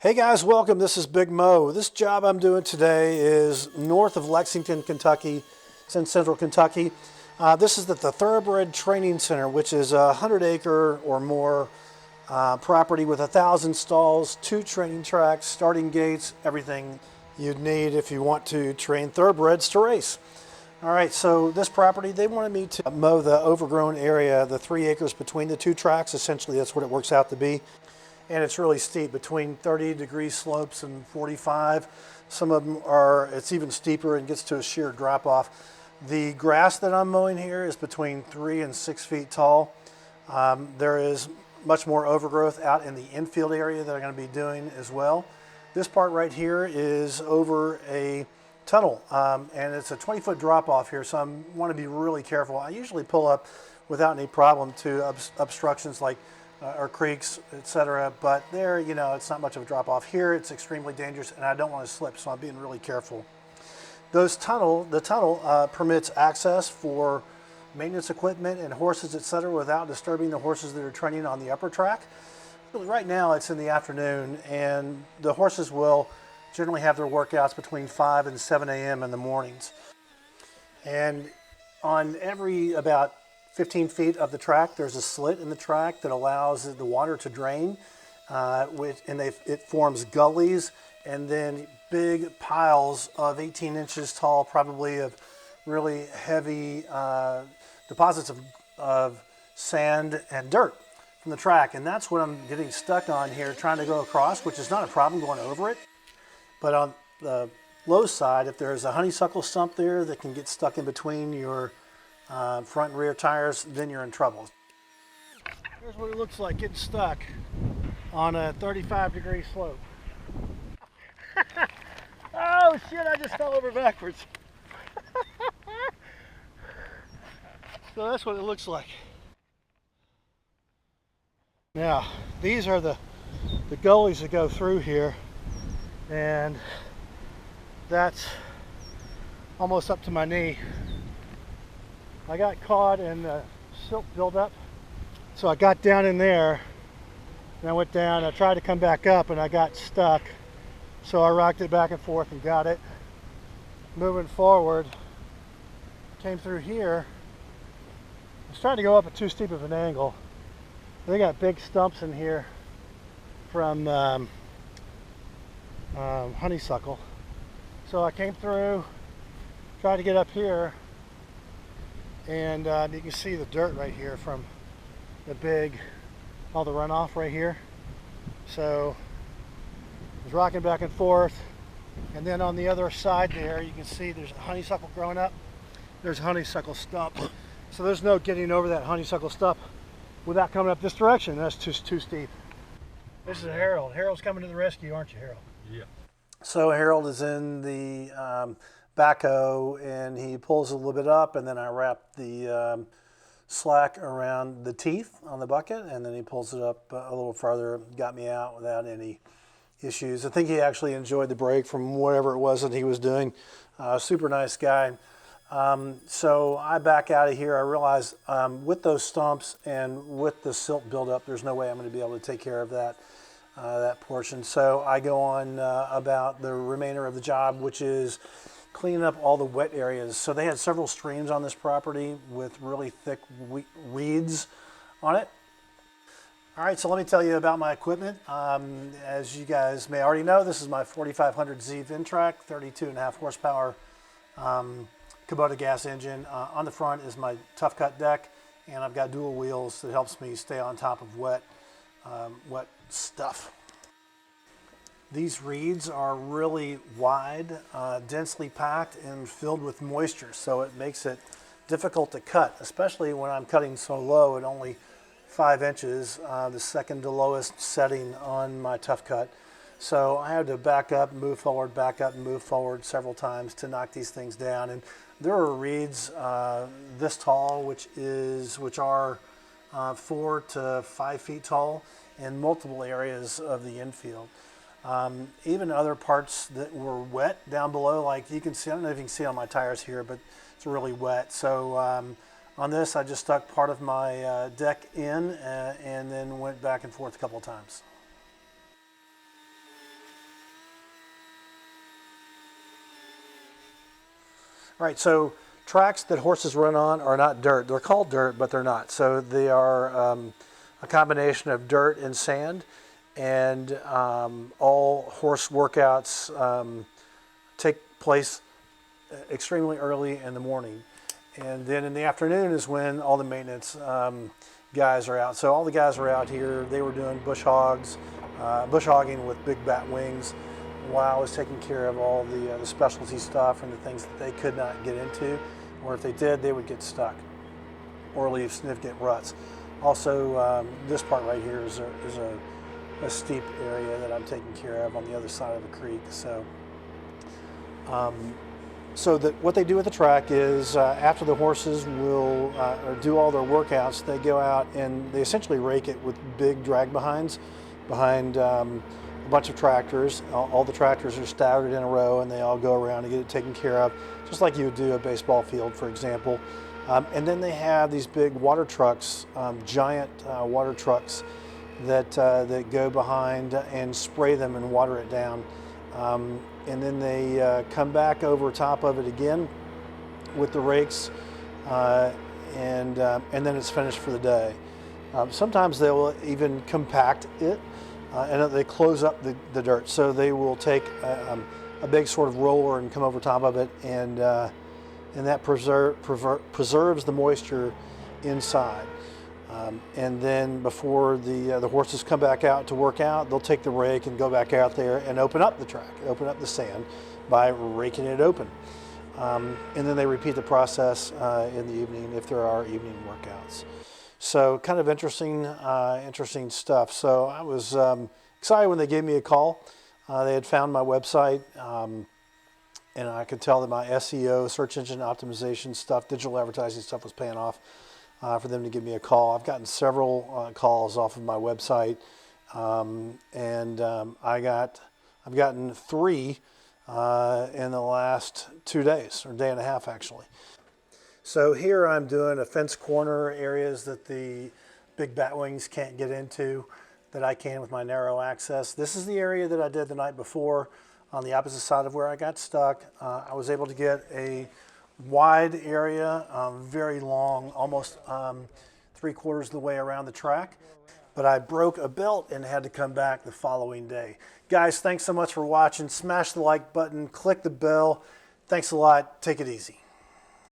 Hey guys, welcome. This is Big Mo. This job I'm doing today is north of Lexington, Kentucky. It's in central Kentucky. This is at the Thoroughbred Training Center, which is a 100-acre or more property with 1,000 stalls, 2 training tracks, starting gates, everything you'd need if you want to train thoroughbreds to race. All right, so this property, they wanted me to mow the overgrown area, the 3 acres between the 2 tracks. Essentially, that's what it works out to be. And it's really steep, between 30-degree slopes and 45. Some of them are, it's even steeper and gets to a sheer drop off. The grass that I'm mowing here is between 3 and 6 feet tall. There is much more overgrowth out in the infield area that I'm going to be doing as well. This part right here is over a tunnel, and it's a 20-foot drop off here, so I want to be really careful. I usually pull up without any problem to obstructions like or creeks, etc. But there, you know, it's not much of a drop off. Here it's extremely dangerous and I don't want to slip, so I'm being really careful. The tunnel permits access for maintenance equipment and horses, etc. without disturbing the horses that are training on the upper track. Right now it's in the afternoon and the horses will generally have their workouts between 5 and 7 a.m. in the mornings. And on every about 15 feet of the track, there's a slit in the track that allows the water to drain, it forms gullies and then big piles of 18 inches tall, probably of really heavy deposits of sand and dirt from the track. And that's what I'm getting stuck on here, trying to go across, which is not a problem going over it. But on the low side, if there's a honeysuckle stump there that can get stuck in between your front and rear tires, then you're in trouble. Here's what it looks like getting stuck on a 35-degree slope. Oh shit, I just fell over backwards. So that's what it looks like. Now, these are the gullies that go through here, and that's almost up to my knee. I got caught in the silt buildup, so I got down in there and I went down. I tried to come back up and I got stuck, so I rocked it back and forth and got it. Moving forward, came through here. I was trying to go up at too steep of an angle. They got big stumps in here from honeysuckle, so I came through, tried to get up here. And you can see the dirt right here from all the runoff right here. So I was rocking back and forth. And then on the other side there, you can see there's a honeysuckle growing up. There's a honeysuckle stump. So there's no getting over that honeysuckle stump without coming up this direction. That's just too steep. This is Harold. Harold's coming to the rescue, aren't you, Harold? Yeah. So Harold is in the backhoe and he pulls a little bit up, and then I wrap the slack around the teeth on the bucket, and then he pulls it up a little farther, got me out without any issues. I think he actually enjoyed the break from whatever it was that he was doing. Super nice guy. So I back out of here. I realize with those stumps and with the silt buildup, there's no way I'm going to be able to take care of that portion. So I go on about the remainder of the job, which is cleaning up all the wet areas. So they had several streams on this property with really thick weeds on it. All right, so let me tell you about my equipment. As you guys may already know, this is my 4500Z Ventrac, 32.5 horsepower Kubota gas engine. On the front is my Tough Cut deck, and I've got dual wheels that helps me stay on top of wet stuff. These reeds are really wide, densely packed and filled with moisture, so it makes it difficult to cut, especially when I'm cutting so low at only 5 inches, the second to lowest setting on my Tough Cut. So I had to back up, move forward, back up and move forward several times to knock these things down. And there are reeds this tall, which are 4 to 5 feet tall in multiple areas of the infield. Even other parts that were wet down below, like you can see, I don't know if you can see on my tires here, but it's really wet. So on this, I just stuck part of my deck in and then went back and forth a couple of times. Right, so tracks that horses run on are not dirt. They're called dirt, but they're not. So they are a combination of dirt and sand, and all horse workouts take place extremely early in the morning. And then in the afternoon is when all the maintenance guys are out. So all the guys are out here. They were doing bush hogging with big bat wings, while I was taking care of all the specialty stuff and the things that they could not get into, or if they did, they would get stuck or leave significant ruts. Also, this part right here is a steep area that I'm taking care of on the other side of the creek. So what they do at the track is after the horses will do all their workouts, they go out and they essentially rake it with big drag behinds behind a bunch of tractors. All the tractors are staggered in a row, and they all go around and get it taken care of, just like you would do a baseball field, for example. And then they have these big water trucks, giant water trucks that go behind and spray them and water it down. And then they come back over top of it again with the rakes, and then it's finished for the day. Sometimes they will even compact it, and they close up the dirt. So they will take a big sort of roller and come over top of it, and that preserves the moisture inside. And then before the horses come back out to work out, they'll take the rake and go back out there and open up the track, open up the sand by raking it open. And then they repeat the process in the evening if there are evening workouts. So kind of interesting stuff. So I was excited when they gave me a call. They had found my website, and I could tell that my SEO, search engine optimization stuff, digital advertising stuff was paying off. For them to give me a call. I've gotten several calls off of my website, and I've gotten 3 in the last 2 days, or day and a half actually. So here I'm doing a fence corner, areas that the big batwings can't get into, that I can with my narrow access. This is the area that I did the night before on the opposite side of where I got stuck. I was able to get a wide area, very long, almost 3/4 of the way around the track. But I broke a belt and had to come back the following day. Guys, thanks so much for watching. Smash the like button, click the bell. Thanks a lot. Take it easy.